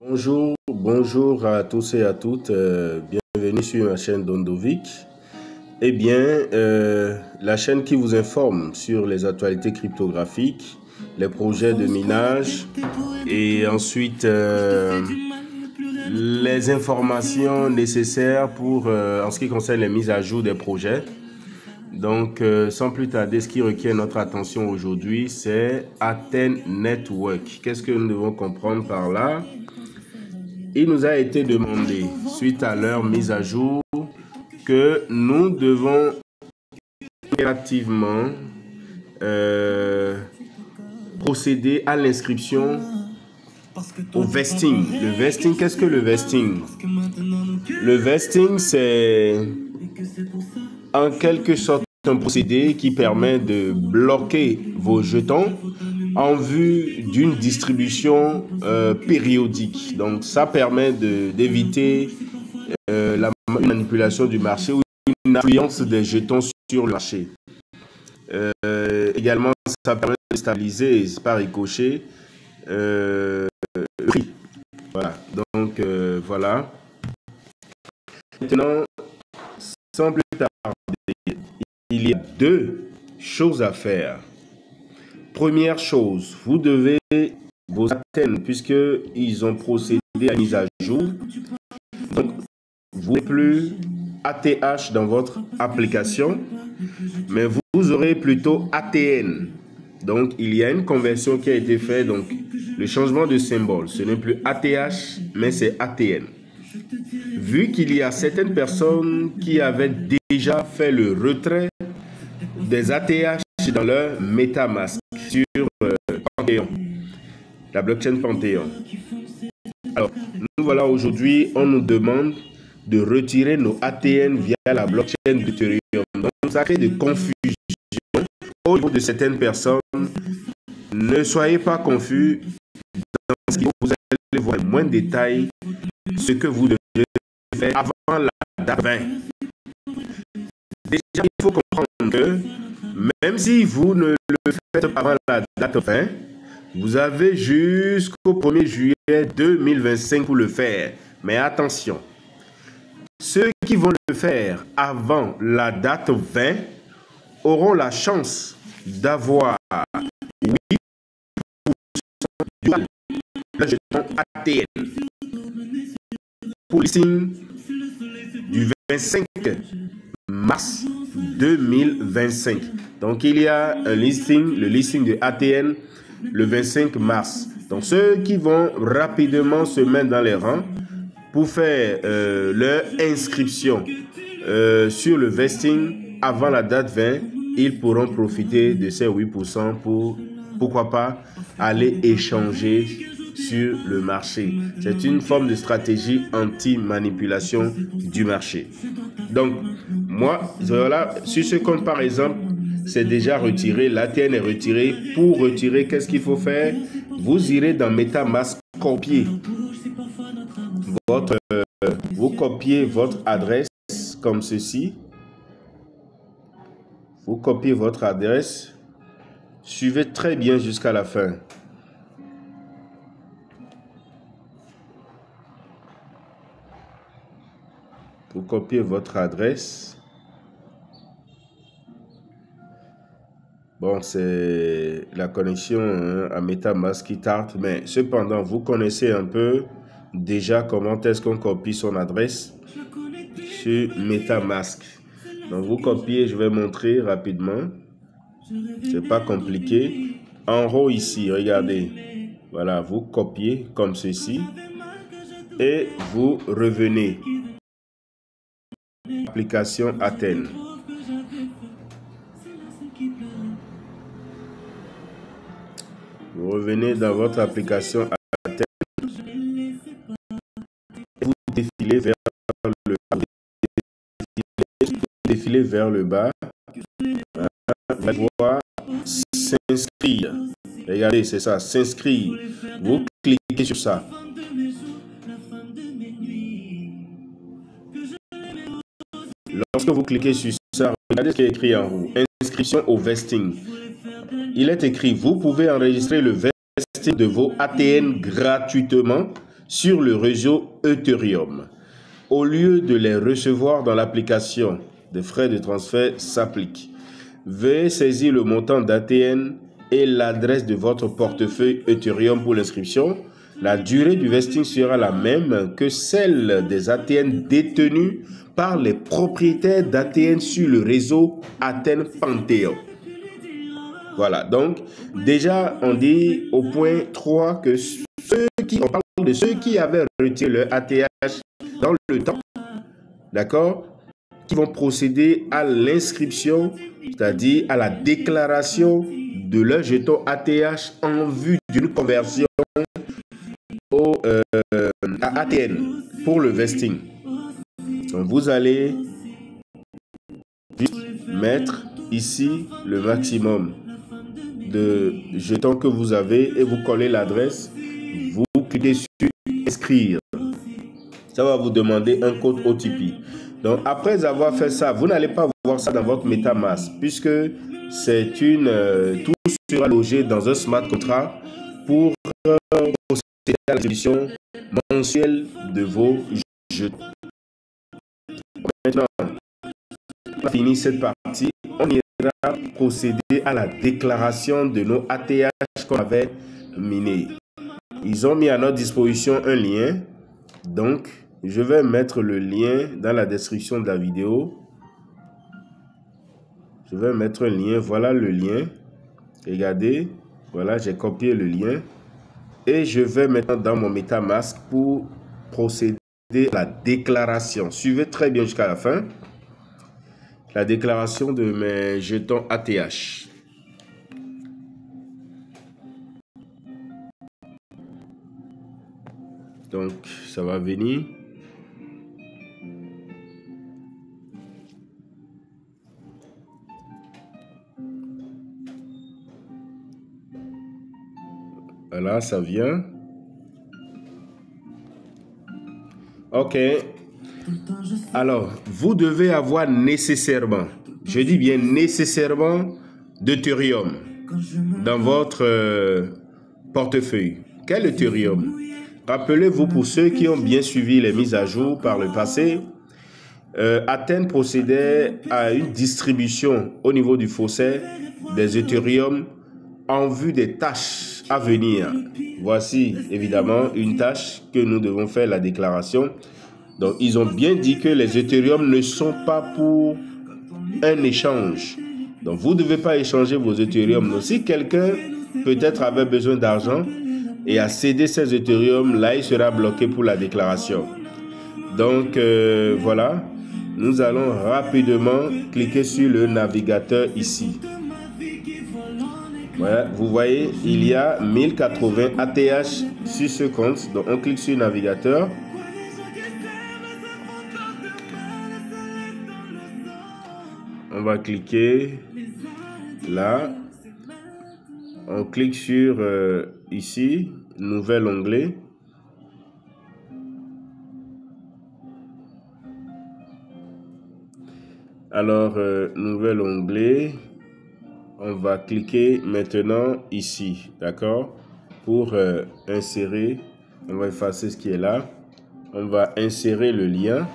Bonjour à tous et à toutes. Bienvenue sur ma chaîne Dondovic. Eh bien, la chaîne qui vous informe sur les actualités cryptographiques, les projets de minage et ensuite les informations nécessaires pour en ce qui concerne les mises à jour des projets. Donc, sans plus tarder, ce qui requiert notre attention aujourd'hui, c'est Athènes Network. Qu'est-ce que nous devons comprendre par là? Il nous a été demandé, suite à leur mise à jour, que nous devons impérativement procéder à l'inscription au vesting. Le vesting, qu'est-ce que le vesting? Le vesting, c'est en quelque sorte un procédé qui permet de bloquer vos jetons en vue d'une distribution périodique. Donc, ça permet d'éviter la manipulation du marché ou une influence des jetons sur le marché. Également, ça permet de stabiliser par ricochet le prix. Voilà. Donc, voilà. Maintenant, sans plus tarder, il y a deux choses à faire. Première chose, vous devez vos Athènes, puisqu'ils ont procédé à la mise à jour. Donc, vous n'avez plus ATH dans votre application, mais vous aurez plutôt ATN. Donc, il y a une conversion qui a été faite. Donc, le changement de symbole, ce n'est plus ATH, mais c'est ATN. Vu qu'il y a certaines personnes qui avaient déjà fait le retrait des ATH dans leur MetaMask sur Panthéon, la blockchain Panthéon. Alors, nous voilà aujourd'hui, on nous demande de retirer nos ATN via la blockchain d'Ethereum. Donc, ça crée de confusion au niveau de certaines personnes. Ne soyez pas confus. Dans ce que vous allez voir moins de détails ce que vous devez faire avant la date 20. Déjà, il faut comprendre que même si vous ne le faites pas avant la date 20, vous avez jusqu'au 1er juillet 2025 pour le faire. Mais attention, ceux qui vont le faire avant la date 20 auront la chance d'avoir 8% du jeton ATN pour le listing du 25 mars 2025. Donc, il y a un listing, le listing de ATN le 25 mars. Donc, ceux qui vont rapidement se mettre dans les rangs pour faire leur inscription sur le vesting avant la date 20, ils pourront profiter de ces 8% pour, pourquoi pas, aller échanger sur le marché. C'est une forme de stratégie anti-manipulation du marché. Donc, moi, voilà, sur ce compte, par exemple, c'est déjà retiré, l'ATN est retiré. Pour retirer, qu'est-ce qu'il faut faire? Vous irez dans MetaMask, copier votre, vous copiez votre adresse comme ceci. Vous copiez votre adresse. Suivez très bien jusqu'à la fin. Vous copiez votre adresse. Bon, c'est la connexion à MetaMask qui tarde, mais cependant, vous connaissez un peu déjà comment est-ce qu'on copie son adresse sur MetaMask. Donc, vous copiez, je vais montrer rapidement. C'est pas compliqué. En haut ici, regardez. Voilà, vous copiez comme ceci et vous revenez. Application Athènes. Vous revenez dans votre application Athènes et vous défilez vers le bas. Défilez vers le bas. Vous allez voir s'inscrire. Regardez, c'est ça, s'inscrire. Vous cliquez sur ça. Lorsque vous cliquez sur ça, regardez ce qui est écrit en haut. Inscription au vesting. Il est écrit, vous pouvez enregistrer le vesting de vos ATN gratuitement sur le réseau Ethereum. Au lieu de les recevoir dans l'application, des frais de transfert s'appliquent. Veuillez saisir le montant d'ATN et l'adresse de votre portefeuille Ethereum pour l'inscription. La durée du vesting sera la même que celle des ATN détenus par les propriétaires d'ATN sur le réseau Athènes Panthéon. Voilà, donc déjà on dit au point 3 que on parle de ceux qui avaient retiré leur ATH dans le temps, d'accord, qui vont procéder à l'inscription, c'est-à-dire à la déclaration de leur jeton ATH en vue d'une conversion à ATN pour le vesting. Donc vous allez mettre ici le maximum de jetons que vous avez et vous collez l'adresse, vous cliquez sur inscrire. Ça va vous demander un code OTP. Donc après avoir fait ça, vous n'allez pas voir ça dans votre MetaMask puisque c'est une tout sera logé dans un smart contract pour procéder à l'exécution mensuelle de vos jetons. Maintenant, on a fini cette partie, on ira procéder à la déclaration de nos ATH qu'on avait minés. Ils ont mis à notre disposition un lien, donc je vais mettre le lien dans la description de la vidéo. Je vais mettre un lien, voilà le lien. Regardez, voilà, j'ai copié le lien. Et je vais maintenant dans mon MetaMask pour procéder à la déclaration. Suivez très bien jusqu'à la fin. La déclaration de mes jetons ATH. Donc, ça va venir. Voilà, ça vient. Ok. Alors, vous devez avoir nécessairement, je dis bien nécessairement, d'Ethereum dans votre portefeuille. Quel Ethereum? Rappelez-vous, pour ceux qui ont bien suivi les mises à jour par le passé, Athènes procédait à une distribution au niveau du fossé des Ethereum en vue des tâches à venir. Voici évidemment une tâche que nous devons faire, la déclaration. Donc, ils ont bien dit que les Ethereum ne sont pas pour un échange. Donc, vous ne devez pas échanger vos Ethereum. Donc, si quelqu'un peut-être avait besoin d'argent et a cédé ses Ethereum, là, il sera bloqué pour la déclaration. Donc, voilà. Nous allons rapidement cliquer sur le navigateur ici. Voilà, vous voyez, il y a 1080 ATH sur ce compte. Donc, on clique sur le navigateur. On va cliquer là. On clique sur ici, nouvel onglet. Alors, nouvel onglet. On va cliquer maintenant ici, d'accord? Pour insérer, on va effacer ce qui est là. On va insérer le lien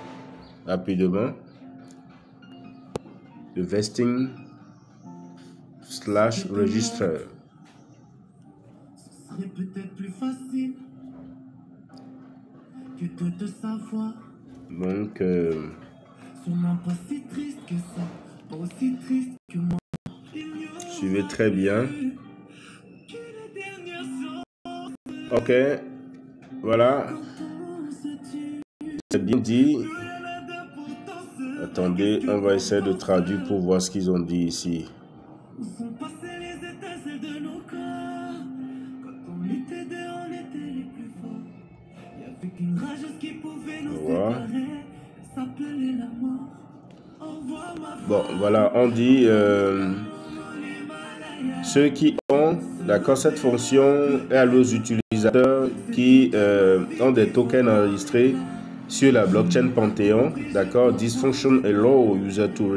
rapidement. Le vesting / register. Donc, suivez très bien. Ok, voilà. C'est bien dit. Attendez, on va essayer de traduire pour voir ce qu'ils ont dit ici. Voilà. Bon, voilà, on dit ceux qui ont, d'accord, cette fonction est allouée aux utilisateurs qui ont des tokens enregistrés sur la blockchain Panthéon, d'accord. This function allows user to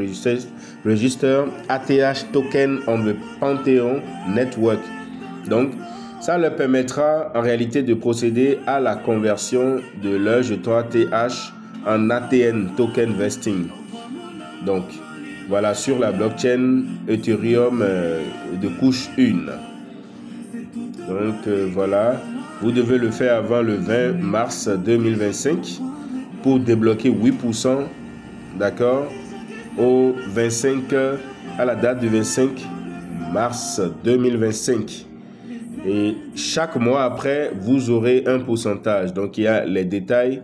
register ATH token on the Panthéon network. Donc, Ça leur permettra en réalité de procéder à la conversion de leur jeton ATH en ATN, Token Vesting. Donc, voilà, sur la blockchain Ethereum de couche 1. Donc, voilà, vous devez le faire avant le 20 mars 2025 pour débloquer 8%, d'accord, à la date du 25 mars 2025. Et chaque mois après, vous aurez un pourcentage. Donc, il y a les détails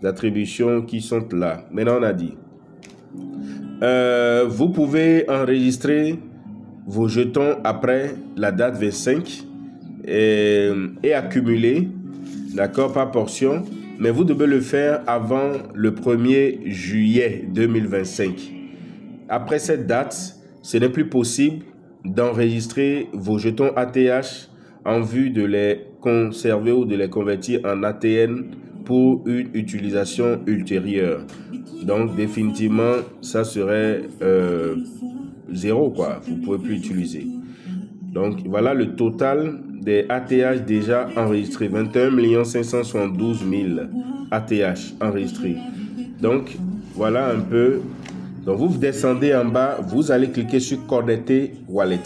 d'attribution qui sont là. Maintenant, on a dit, vous pouvez enregistrer vos jetons après la date 25 et accumuler, d'accord, par portion. Mais vous devez le faire avant le 1er juillet 2025. Après cette date, ce n'est plus possible d'enregistrer vos jetons ATH en vue de les conserver ou de les convertir en ATN pour une utilisation ultérieure. Donc, définitivement, ça serait zéro, quoi. Vous ne pouvez plus utiliser. Donc, voilà le total des ATH déjà enregistrés. 21 572 000 ATH enregistrés. Donc, voilà un peu. Donc, vous descendez en bas, vous allez cliquer sur Connecter Wallet.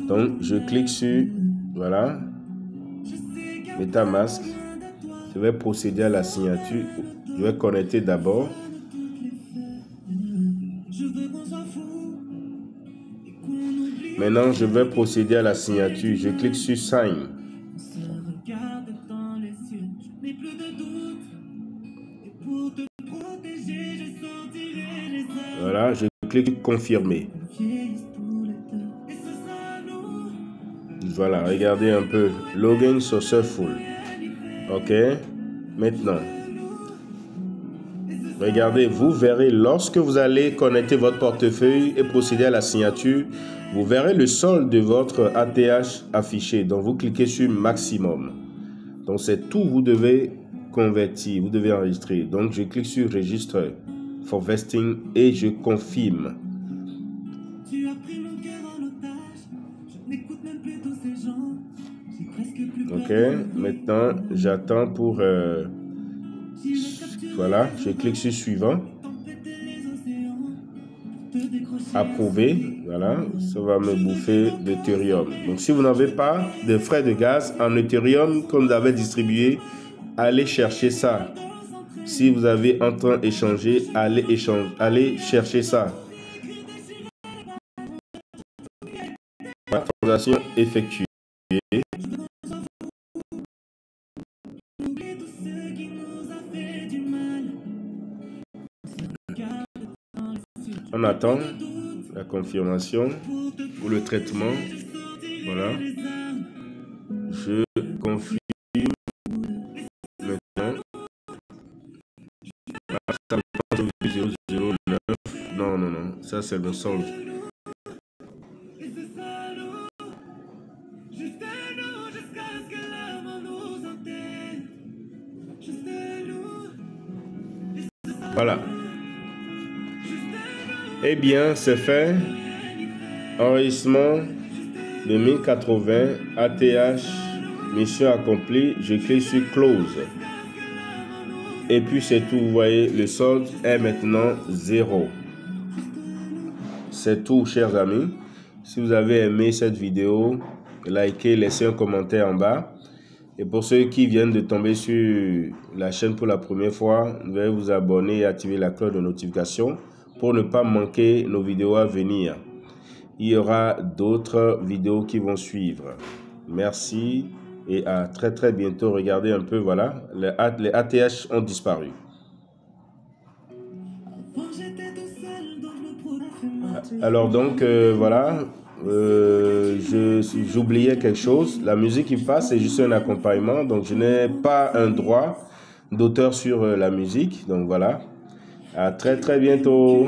Donc, je clique sur, voilà, MetaMask. Je vais procéder à la signature. Je vais connecter d'abord. Maintenant, je vais procéder à la signature. Je clique sur Sign. Voilà, je clique sur Confirmer. Voilà, regardez un peu. Login successful. OK. Maintenant, regardez, vous verrez lorsque vous allez connecter votre portefeuille et procéder à la signature, vous verrez le solde de votre ATH affiché. Donc, vous cliquez sur Maximum. Donc, c'est tout, vous devez convertir, vous devez enregistrer. Donc, je clique sur Register for Vesting et je confirme. OK, maintenant, j'attends pour... voilà, je clique sur Suivant. Approuver, voilà, ça va me bouffer d'Ethereum. Donc, si vous n'avez pas de frais de gaz en Ethereum, comme vous avez distribué, allez chercher ça. Si vous avez en train d'échanger, allez chercher ça. La transaction effectuée. On attend la confirmation ou le traitement. Voilà. Je confirme maintenant. Non, non, non. Ça, c'est le solde. Voilà. Eh bien, c'est fait. Enregistrement de 1080 ATH. Mission accomplie. Je clique sur Close. Et puis, c'est tout. Vous voyez, le solde est maintenant 0. C'est tout, chers amis. Si vous avez aimé cette vidéo, likez, laissez un commentaire en bas. Et pour ceux qui viennent de tomber sur la chaîne pour la première fois, veuillez vous abonner et activer la cloche de notification pour ne pas manquer nos vidéos à venir. Il y aura d'autres vidéos qui vont suivre. Merci et à très très bientôt. Regardez un peu, voilà, les ATH ont disparu. Alors donc, voilà, j'oubliais quelque chose. La musique qui passe, c'est juste un accompagnement. Donc, je n'ai pas un droit d'auteur sur la musique. Donc, voilà. À très, très bientôt.